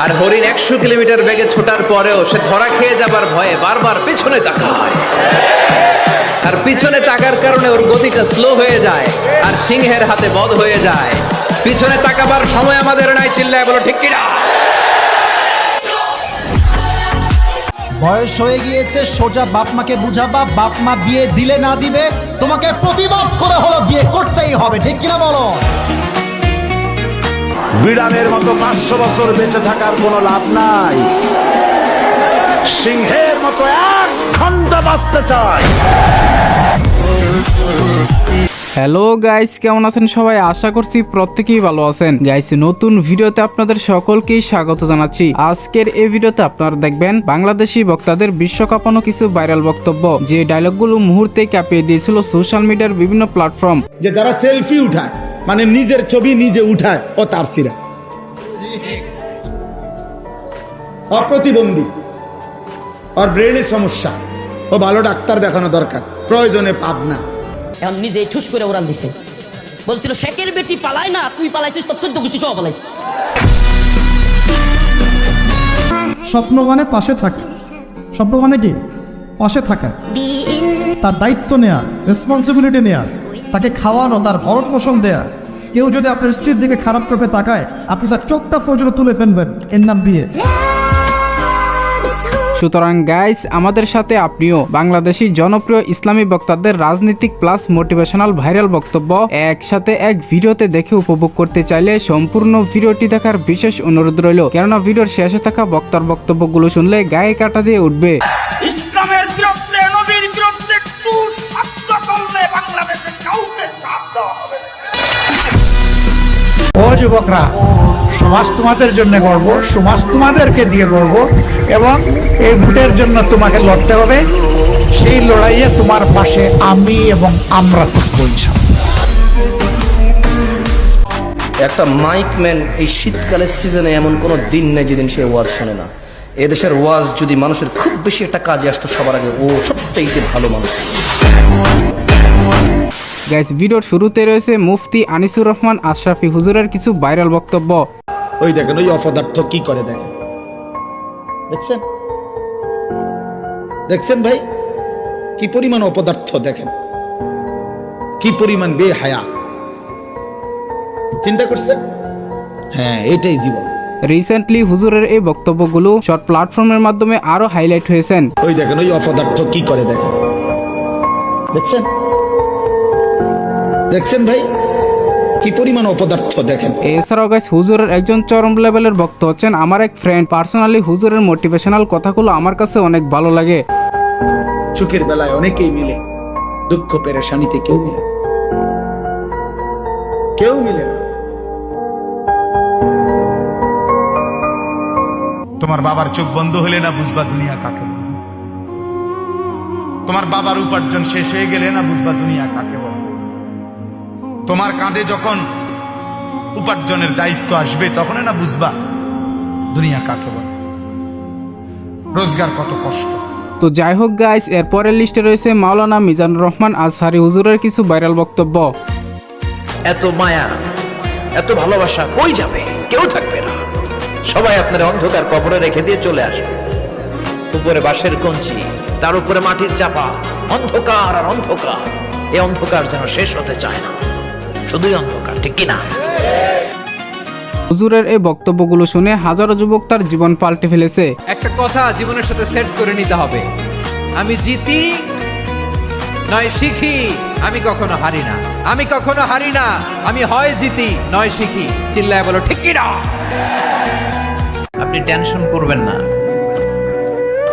আর হরিণ 100 কিলোমিটার বেগে ছোটার পরেও সে ধরা খেয়ে যাবার ভয়ে বারবার পেছনে তাকায়, আর পিছনে তাকার কারণে ওর গতিটা স্লো হয়ে যায় আর সিংহের হাতে বধ হয়ে যায়। পিছনে তাকাবার সময় আমাদের নাই, চিল্লায় বলো ঠিক কিনা? বয়স হয়ে গিয়েছে, সোজা বাপ মাকে বুঝাবা, বাপ মা বিয়ে দিলে না দিবে তোমাকে প্রতিবাদ করে হলো বিয়ে করতেই হবে, ঠিক কিনা বলো? বিড়ালের মতো 500 বছর বেঁচে থাকার কোনো লাভ নাই, সিংহের মতো 1 ঘন্টা বাঁচতে চাই। হ্যালো গাইস, কেমন আছেন সবাই? আশা করছি প্রত্যেকেই ভালো আছেন। গাইস, নতুন ভিডিওতে আপনাদের সকলকেই স্বাগত জানাচ্ছি। আজকের এই ভিডিওতে আপনারা দেখবেন বাংলাদেশি বক্তাদের বিশ্বকাপানো কিছু ভাইরাল বক্তব্য, যে ডায়লগগুলো মুহূর্তে কাঁপিয়ে দিয়েছিল সোশ্যাল মিডিয়ার বিভিন্ন প্ল্যাটফর্ম। যে যারা সেলফি উঠায়, মানে নিজের ছবি নিজে উঠায়, ও তার সিরা অপ্রতিবন্ধী, ওর ব্রেনের সমস্যা, ও ভালো ডাক্তার দেখানো দরকার, প্রয়োজনে পাবনা। এখন নিজে ঠুস করে ওরাল দিছে, বলছিল শেখের বেটি পালায় না, তুই পালাইছিস, তোর 14 গোষ্ঠী সব পালাইছিস। স্বপ্ন মানে পাশে থাকা, স্বপ্ন মানে কি? পাশে থাকা, তার দায়িত্ব নেয়া, রেসপন্সিবিলিটি নেয়া, তাকে খাওয়ানো, তার ভরণ পোষণ দেয়া। কেউ যদি আপনার স্ত্রীর দিকে খারাপ চোখে তাকায়, আপনি তার চোখটা পর্যন্ত তুলে ফেলবেন, এর নাম বিয়ে। সুতরাং গাইস, আমাদের সাথে আপনিও বাংলাদেশি জনপ্রিয় ইসলামী বক্তাদের রাজনীতিক প্লাস মোটিভেশনাল ভাইরাল বক্তব্য একসাথে এক ভিডিওতে দেখে উপভোগ করতে চাইলে সম্পূর্ণ ভিডিওটি দেখার বিশেষ অনুরোধ রইল, কেননা ভিডিওর শেষে থাকা বক্তার বক্তব্যগুলো শুনলে গায়ে কাটা দিয়ে উঠবে। ইসলামের বিরুদ্ধে, নবীর বিরুদ্ধে একটু শব্দ করলে বাংলাদেশের কাউকে সাথ দেওয়া হবে না। ও যুবকরা, সমাজ তোমাদের জন্য গর্ব, সমাজ তোমাদেরকে দিয়ে গর্ব, এবং এই ভোটের জন্য তোমাকে লড়তে হবে। সেই লড়াইয়ে তোমার পাশে আমি এবং আমরা থাকবো ইনশাআল্লাহ। একটা মাইকম্যান এই শীতকালের সিজনে এমন কোনো দিন নেই যেদিন সে ওয়াজ শোনে না। এদেশের ওয়াজ যদি মানুষের খুব বেশি একটা কাজে আসতো, সবার আগে ও সবচাইতে ভালো মানুষ। গাইস, ভিডিওর শুরুতে রয়েছে মুফতি আনিসুর রহমান আশরাফি হুজুরের কিছু ভাইরাল বক্তব্য। ওই দেখেন, ওই অপদার্থ কি করে দেখেন, দেখছেন? দেখছেন ভাই, কি পরিমাণ অপদার্থ দেখেন, কি পরিমাণ বেহায়া। চিন্তা করছেন? হ্যাঁ, এটাই জীবন। রিসেন্টলি হুজুরের এই বক্তব্যগুলো শর্ট প্ল্যাটফর্মের মাধ্যমে আরো হাইলাইট হয়েছেন। ওই দেখেন, ওই অপদার্থ কি করে দেখেন, দেখছেন? দেখছেন ভাই, কি পরিমাণ অপদার্থ দেখেন। এছাড়াও গাইস, হুজুরের একজন চরম লেভেলের ভক্ত হচ্ছেন আমার এক ফ্রেন্ড। পার্সোনালি হুজুরের মোটিভেশনাল কথাগুলো আমার কাছে অনেক ভালো লাগে। সুখের বেলায় অনেকেই মিলে, দুঃখ পেরেশানিতে কেউ মিলে না, কেউ মিলে না। তোমার বাবার চোখ বন্ধ হলে না বুঝবা দুনিয়া কাকে বলে। তোমার বাবার উপার্জন শেষ হয়ে গেলে না বুঝবা দুনিয়া কাকে বলে। তোমার কাঁধে যখন উপার্জনের দায়িত্ব আসবে, তখন না বুঝবা দুনিয়া কাকে বলে, রোজগার কত কষ্ট। তো যাই হোক গাইস, এর পরের লিস্টে রয়েছে মাওলানা মিজানুর রহমান আজহারি হুজুরের কিছু ভাইরাল বক্তব্য। এত মায়া, এত ভালোবাসা কই যাবে? কেউ থাকবে না, সবাই আপনার অন্ধকার কবরে রেখে দিয়ে চলে আসবে। উপরে বাঁশের কঞ্চি, তার উপরে মাটির চাপা, অন্ধকার আর অন্ধকার। এই অন্ধকার যেন শেষ হতে চায় না, শুধুই অন্ধকার, ঠিক কিনা? হুজুরের এই বক্তব্যগুলো শুনে হাজারো যুবক তার জীবন পাল্টে ফেলেছে। একটা কথা জীবনের সাথে সেট করে নিতে হবে, আমি জিতি নয় শিখি, আমি কখনো হারি না, আমি কখনো হারি না, আমি হয় জিতি নয় শিখি। চিল্লায় বলো ঠিক কিনা? আপনি টেনশন করবেন না,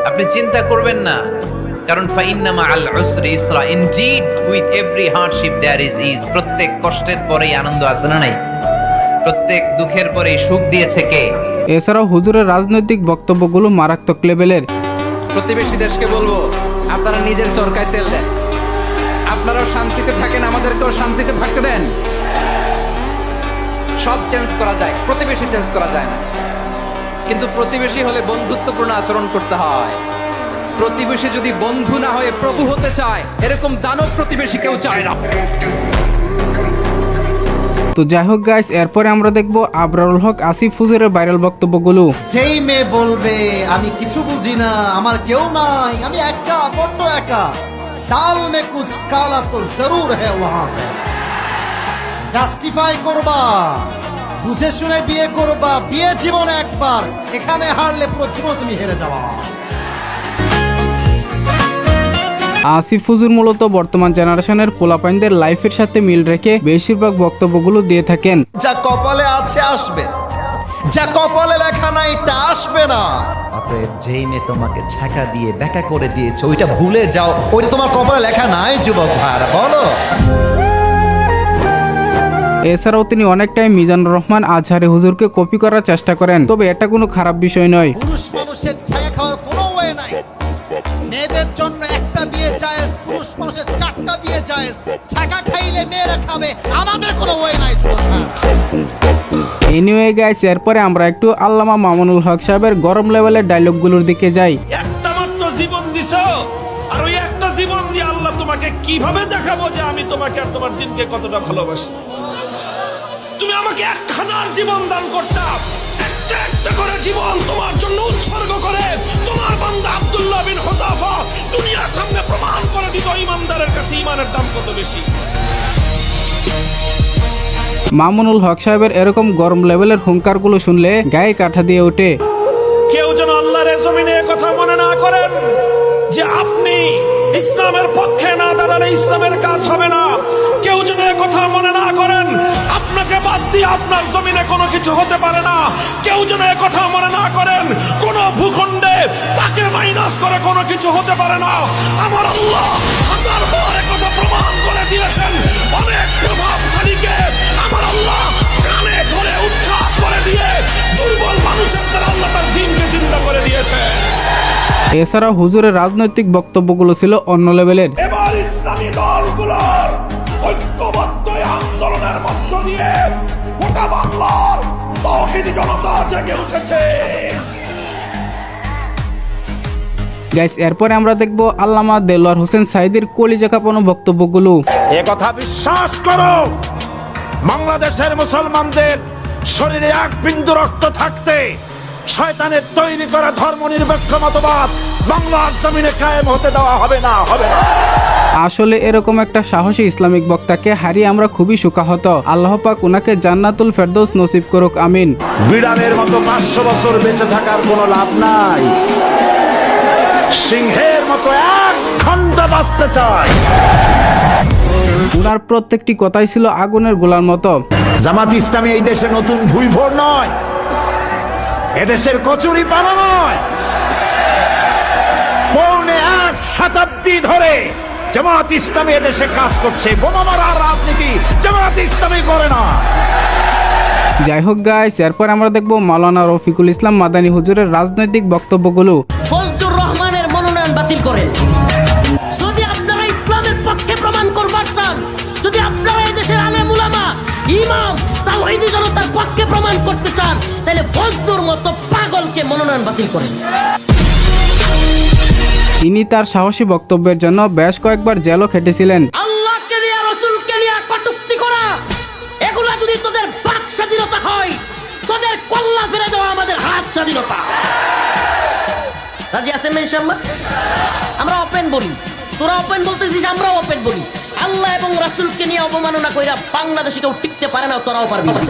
আপনি চিন্তা করবেন না, কারণ ফাইন্না মাআল উসরি ইসরা, indeed with every hardship there is is. প্রত্যেক কষ্টের পরেই আনন্দ আছে না নাই? প্রত্যেক দুঃখের পরেই সুখ দিয়েছে কে? এছাড়াও হুজুরের রাজনৈতিক বক্তব্যগুলো মারাত্মক লেভেলের। প্রতিবেশী দেশকে বলবো, আপনারা নিজের চরকায় তেল দেন, আপনারাও শান্তিতে থাকেন, আমাদেরকেও শান্তিতে থাকতে দেন। সব চেঞ্জ করা যায়, প্রতিবেশী চেঞ্জ করা যায় না, কিন্তু প্রতিবেশী হলে বন্ধুত্বপূর্ণ আচরণ করতে হয়। প্রতিবেশী যদি বন্ধু না হয়ে প্রভু হতে চায়, এরকম দানব প্রতিবেশী কেউ চায় না। তো যাই হোক গাইস, এরপরে আমরা দেখবো আবরারুল হক আসিফ হুজুরের ভাইরাল বক্তব্যগুলো। যেই মেয়ে বলবে আমি কিছু বুঝি না, আমার কেউ নাই, আমি একা, বড্ড একা, দাল মে কুছ কালা তো জরুর হ্যায় ওয়াহাঁ পে। জাস্টিফাই করবা, বুঝে শুনে বিয়ে করবা, বিয়ে জীবন একবার, এখানে হারলে পুরো জীবন তুমি হেরে যাওয়া। আসিফ হুজুর মূলত বর্তমান জেনারেশনের পোলাপাইনদের লাইফের সাথে মিল রেখে বেশিরভাগ বক্তব্যগুলো দিয়ে থাকেন। যা কপালে আছে আসবে, যা কপালে লেখা নাই তা আসবে না। অতএব যেই মেয়ে তোমাকে ছ্যাঁকা দিয়ে ব্যাকা করে দিয়েছে ওইটা ভুলে যাও, ওইটা তোমার কপালে লেখা নাই যুবক ভাইরা, বলো। এছাড়াও তিনি অনেক টাইম মিজানুর রহমান আজহারি হুজুরকে কপি করার চেষ্টা করেন, তবে এটা কোনো খারাপ বিষয় নয়। পুরুষ মানুষের ছ্যাঁকা খাওয়ার কোনো ওয়ে নাই। মেয়েদের জন্য একটা বিয়ে জায়েজ, পুরুষ মানুষের 4টা বিয়ে জায়েজ। ছ্যাঁকা খাইলে মেয়েরা খাবে, আমাদের কোনো ওয়ে নাই যুবক ভাইরা। এনিওয়ে গাইস, এরপরে আমরা একটু আল্লামা মামুনুল হক সাহেবের গরম লেভেলের ডায়লগগুলোর দিকে যাই। একটা মাত্র জীবন দিছো, আর ওই একটা জীবন দিয়ে আল্লাহ তোমাকে কিভাবে দেখাবো যে আমি তোমাকে আর তোমার দিনকে কতটা ভালোবাসি। তুমি আমাকে 1000 জীবন দান করতাম, একটা একটা করে জীবন তোমার জন্য উৎসর্গ করে তোমার বান্দা আব্দুল্লাহ বিন হুযাফা দুনিয়ার সামনে প্রমাণ করে দিত ইমানদারের কাছে ইমানের দাম কত বেশি। মামুনুল হক সাহেবের এরকম গরম লেভেলের হুঙ্কারগুলো শুনলে গায়ে কাঠা দিয়ে ওঠে। কেউ যেন আল্লাহর জমিনে কথা মনে না করেন যে আপনি ইসলামের পক্ষে না দাঁড়ালে ইসলামের কাজ হবে না। কেউ যেন কথা মনে না করেন আপনাকে বাদ দিয়ে আপনার জমিনে কোনো কিছু হতে পারে না। কেউ যেন কথা মনে না করেন কোন ভূখণ্ডে তাকে মাইনাস করে কোনো কিছু হতে পারে না। আমার আল্লাহ 1000বার কথা প্রমাণ করে দিয়েছেন। অনেক প্রভাবশালীকে আমার আল্লাহ কানে ধরে উৎখাত করে দিয়ে দুর্বল মানুষের দ্বারা আল্লাহ তার দিনকে চিন্তা করে দিয়েছে। এছাড়া হুজুরের রাজনৈতিক বক্তব্যগুলো ছিল অন্য লেভেলের। এবার ইসলামী দলগুলোর ঐক্যবদ্ধ আন্দোলনের মধ্য দিয়ে গোটা বাংলার তাওহীদি জনতা জেগে উঠেছে। গাইস, এরপরে আমরা দেখব আল্লামা দেলোয়ার হোসেন সাইদির কলিজা কাঁপানো বক্তব্যগুলো। এ কথা বিশ্বাস করো, বাংলাদেশের মুসলমানদের শরীরে এক বিন্দু রক্ত থাকতে শয়তানের তৈরি করা ধর্মনিরপেক্ষ মতবাদ বাংলার জমিনে কায়েম হতে দেওয়া হবে না, হবে না। আসলে এরকম একটা সাহসী ইসলামিক বক্তাকে হারিয়ে আমরা খুবই শোকাহত। আল্লাহ পাক উনাকে জান্নাতুল ফেরদৌস নসিব করুক, আমিন। বিড়ালের মতো 500 বছর বেঁচে থাকার কোনো লাভ নাই, সিংহের মতো 1 ঘন্টা বাঁচতে চায়। উনার প্রত্যেকটি কথাই ছিল আগুনের গোলার মতো। জামাত ইসলামী এই দেশে নতুন ভুইভোর নয়, এদেশের কচুরি পানা নয়। 1.25 শতাব্দী ধরে জামাত ইসলামী এদেশে কাজ করছে। বোমা মারার রাজনীতি জামাত ইসলামী করে না। যাই হোক গাইস, এরপর আমরা দেখবো মাওলানা রফিকুল ইসলাম মাদানী হুজুরের রাজনৈতিক বক্তব্যগুলো। ফজলুর রহমানের মনোনয়ন বাতিল করেন। যদি আপনারা ইসলামের পক্ষে প্রমাণ করবার চান, যদি আপনারা এই দেশের আলেম উলামা ইমাম তাওহীদি জনতার পক্ষে প্রমাণ করতে চান, তাহলে ফজলুর মতো পাগলকে মনোনয়ন বাতিল করেন। তিনি তার সাহসী বক্তব্যের জন্য বেশ কয়েকবার জেলও খেটেছিলেন। আল্লাহকে নিয়ে রাসূলকে নিয়ে কটূক্তি করা, এগুলা যদি তোদের বাক স্বাধীনতা হয়, তোদের কল্লা ফেলে দেওয়া আমাদের হাত স্বাধীনতা। রাজি আছেন না ইনশাআল্লাহ? আমরা ওপেন বলি, তোরা ওপেন বলতেছিস, আমরাও ওপেন বলি। আল্লাহ এবং রাসূলকে নিয়ে অবমাননা কইরা বাংলাদেশে কেউ টিকতে পারে না, তোরাও পারবি না।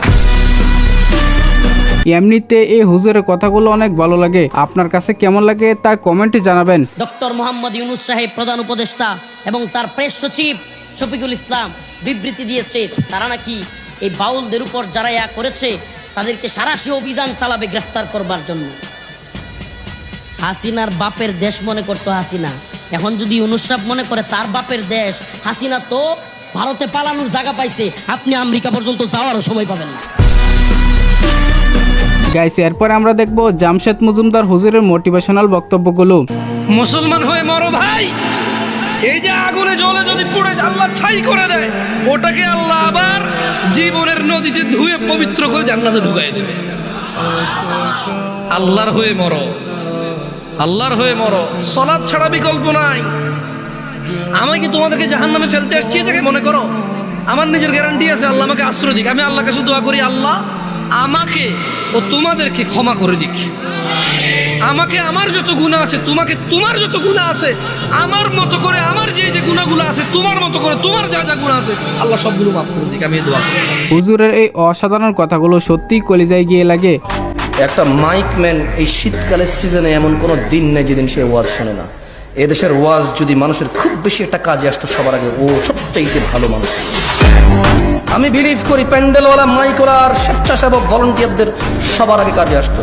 এমনিতে এই হুজুরের কথাগুলো অনেক ভালো লাগে। আপনার কাছে কেমন লাগে তা কমেন্টে জানাবেন। ডক্টর মোহাম্মদ ইউনূস সাহেব প্রধান উপদেষ্টা এবং তার প্রেস সচিব শফিকুল ইসলাম বিবৃতি দিয়েছে তারা নাকি এই বাউলদের উপর যারা ইয়া করেছে তাদেরকে সারাশি অভিযান চালাবে গ্রেফতার করবার জন্য। হাসিনার বাপের দেশ মনে করতো হাসিনা, এখন যদি ইউনূস সাহেব মনে করে তার বাপের দেশ, হাসিনা তো ভারতে পালানোর জায়গা পাইছে, আপনি আমেরিকা পর্যন্ত যাওয়ারও সময় পাবেন না। গাইস, এরপরে আমরা দেখব জামশেদ মজুমদার হুজুরের মোটিভেশনাল বক্তব্যগুলো। মুসলমান হয়ে মরো ভাই, এই যে আগুনে জ্বলে যদি পুড়ে আল্লাহ ছাই করে দেয়, ওটাকে আল্লাহ আবার জীবনের নদীতে ধুয়ে পবিত্র করে জান্নাতে ঢুকাই দেবে। আল্লাহর হয়ে মরো, আল্লাহর হয়ে মরো, সালাত ছাড়া বিকল্প নাই। আমি কি তোমাদেরকে জাহান্নামে ফেলতে আসছি এটাকে মনে করো? আমার নিজের গ্যারান্টি আছে আল্লাহ আমাকে আশ্রয় দিক। আমি আল্লাহর কাছে দোয়া করি, আল্লাহ আমাকে ও তোমাদেরকে ক্ষমা করে দিক। আমাকে আমার যত গুনাহ আছে, তোমাকে তোমার যত গুনাহ আছে, আমার মতো করে আমার যে যে গুনাহগুলো আছে, তোমার মতো করে তোমার যা যা গুনাহ আছে, আল্লাহ সবগুলো মাফ করে দিক। আমি এই দোয়া করি। হুজুরের এই অসাধারণ কথাগুলো সত্যিই কলিজায় গিয়ে লাগে। একটা মাইকম্যান এই শীতকালের সিজনে এমন কোনো দিন নেই যেদিন সে ওয়াজ শোনে না। এদেশের ওয়াজ যদি মানুষের খুব বেশি একটা কাজে আসতো, সবার আগে ও সবচাইতে ভালো মানুষ। আমি বিলিভ করি প্যান্ডেলওয়ালা, মাইকওয়ালা আর স্বেচ্ছাসেবক ভলান্টিয়ারদের সবার আগে কাজে আসতো।